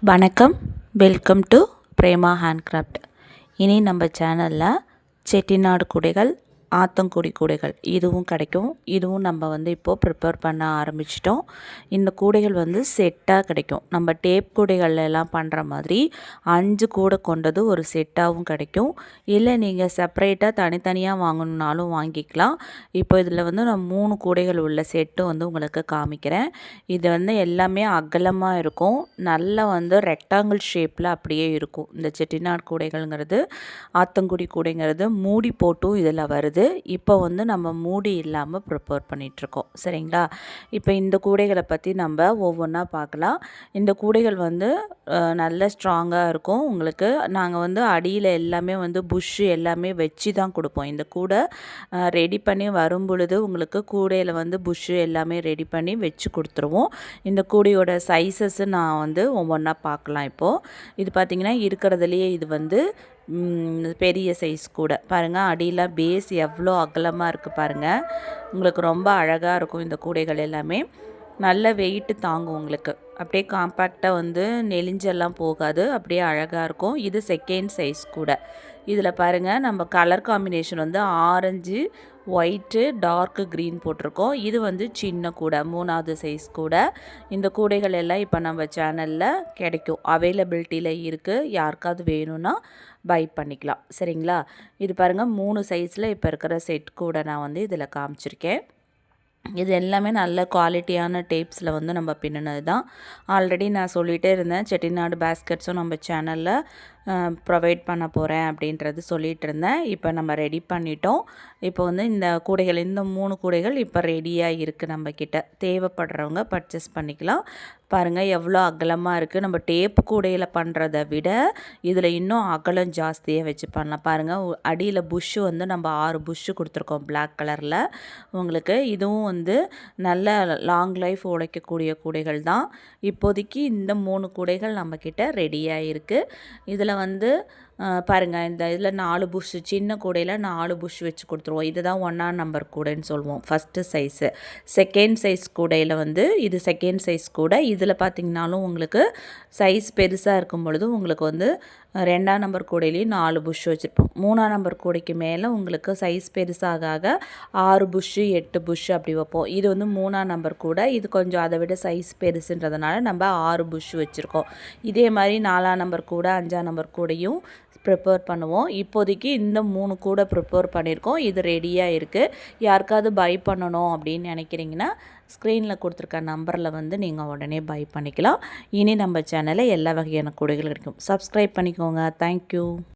வணக்கம், welcome to Prema handcraft. இனி நம்ம சேனலில் செட்டிநாடு கூடைகள், ஆத்தங்குடி கூடைகள் இதுவும் கிடைக்கும். இதுவும் நம்ம இப்போது ப்ரிப்பேர் பண்ண ஆரம்பிச்சிட்டோம். இந்த கூடைகள் செட்டாக கிடைக்கும். நம்ம டேப் கூடைகள் எல்லாம் பண்ணுற மாதிரி 5 கூடை கொண்டது ஒரு செட்டாகவும் கிடைக்கும். இல்லை நீங்கள் செப்பரேட்டாக தனித்தனியாக வாங்கணுன்னாலும் வாங்கிக்கலாம். இப்போ இதில் நான் 3 கூடைகள் உள்ள செட்டு உங்களுக்கு காமிக்கிறேன். இது எல்லாமே அகலமாக இருக்கும். நல்லா ரெக்டாங்கிள் ஷேப்பில் அப்படியே இருக்கும். இந்த செட்டிநாடு கூடைகள்ங்கிறது, ஆத்தங்குடி கூடைங்கிறது மூடி போட்டும் இதில் வருது. இப்போ நம்ம மூடி இல்லாமல் ப்ரிப்பேர் பண்ணிகிட்ருக்கோம். சரிங்களா? இப்போ இந்த கூடைகளை பற்றி நம்ம ஒவ்வொன்றா பார்க்கலாம். இந்த கூடைகள் நல்ல ஸ்ட்ராங்காக இருக்கும். உங்களுக்கு நாங்கள் அடியில் எல்லாமே புஷ்ஷு எல்லாமே வச்சு தான் கொடுப்போம். இந்த கூடை ரெடி பண்ணி வரும் பொழுது உங்களுக்கு கூடையில் புஷ்ஷு எல்லாமே ரெடி பண்ணி வச்சு கொடுத்துருவோம். இந்த கூடையோட சைஸஸ் நான் ஒவ்வொன்றா பார்க்கலாம். இப்போது இது பார்த்திங்கன்னா இருக்கிறதுலையே இது பெரிய சைஸ் கூட பாருங்கள். அடியில் பேஸ் எவ்வளோ அகலமாக இருக்குது பாருங்கள். உங்களுக்கு ரொம்ப அழகாக இருக்கும். இந்த கூடைகள் எல்லாமே நல்ல வெயிட்டு தாங்கும். உங்களுக்கு அப்படியே காம்பேக்டாக நெளிஞ்செல்லாம் போகாது. அப்படியே அழகாக இருக்கும். இது செகண்ட் சைஸ் கூட. இதில் பாருங்கள், நம்ம colour combination orange, white, dark green போட்டிருக்கோம். இது சின்ன கூடை, 3வது சைஸ் கூடை. இந்த கூடைகள் எல்லாம் இப்போ நம்ம சேனலில் கிடைக்கும், அவைலபிலிட்டியில் இருக்குது. யாருக்காவது வேணும்னா பை பண்ணிக்கலாம். சரிங்களா? இது பாருங்கள், 3 சைஸில் இப்போ இருக்கிற செட் கூட நான் இதில் காமிச்சிருக்கேன். இது எல்லாமே நல்ல குவாலிட்டியான டேப்ஸில் நம்ம பின்னினது தான். ஆல்ரெடி நான் சொல்லிகிட்டே இருந்தேன், செட்டிநாடு பேஸ்கெட்ஸும் நம்ம சேனலில் ப்ரொவைட் பண்ண போகிறேன் அப்படின்றது சொல்லிகிட்டு இருந்தேன். இப்போ நம்ம ரெடி பண்ணிட்டோம். இப்போ இந்த கூடைகள், இந்த 3 கூடைகள் இப்போ ரெடியாக இருக்குது. நம்மக்கிட்ட தேவைப்படுறவங்க பர்ச்சேஸ் பண்ணிக்கலாம். பாருங்கள் எவ்வளோ அகலமாக இருக்குது. நம்ம டேப்பு கூடையில் பண்ணுறதை விட இதில் இன்னும் அகலம் ஜாஸ்தியாக வச்சு பண்ணலாம். பாருங்கள், அடியில் புஷ்ஷு நம்ம 6 புஷ்ஷு கொடுத்துருக்கோம் பிளாக் கலரில். உங்களுக்கு இதுவும் நல்ல லாங் லைஃப் உழைக்கக்கூடிய கூடைகள் தான். இப்போதைக்கு இந்த 3 கூடைகள் நம்மக்கிட்ட ரெடியாக இருக்குது. இதில் பாருங்கள், இந்த இதில் 4 புஷ்ஷு, சின்ன கூடையில் 4 புஷ் வச்சு கொடுத்துருவோம். இதுதான் 1ஆம் நம்பர் கூடைன்னு சொல்லுவோம், ஃபஸ்ட்டு சைஸு. செகண்ட் சைஸ் கூடையில் இது செகண்ட் சைஸ் கூடை. இதில் பார்த்திங்கனாலும் உங்களுக்கு சைஸ் பெருசாக இருக்கும் பொழுது உங்களுக்கு 2ஆம் நம்பர் கூடையிலையும் 4 புஷ் வச்சுருப்போம். 3ஆம் நம்பர் கூடைக்கு மேலே உங்களுக்கு சைஸ் பெருசாக 6 புஷ்ஷு 8 புஷ் அப்படி வைப்போம். இது 3ஆம் நம்பர் கூடை. இது கொஞ்சம் அதை விட சைஸ் பெருசுன்றதுனால நம்ம 6 புஷ் வச்சுருக்கோம். இதே மாதிரி 4ஆம் நம்பர் கூடை, 5ஆம் நம்பர் கூடையும் ப்ரிப்பேர் பண்ணுவோம். இப்போதைக்கு இந்த 3 கூடை ப்ரிப்பேர் பண்ணியிருக்கோம். இது ரெடியாக இருக்குது. யாருக்காவது பை பண்ணணும் அப்படின்னு நினைக்கிறீங்கன்னா ஸ்க்ரீனில் கொடுத்துருக்க நம்பரில் நீங்கள் உடனே பை பண்ணிக்கலாம். இனி நம்ம சேனலில் எல்லா வகையான கூடைகள் கிடைக்கும். சப்ஸ்கிரைப் பண்ணிக்கோங்க. தேங்க்யூ.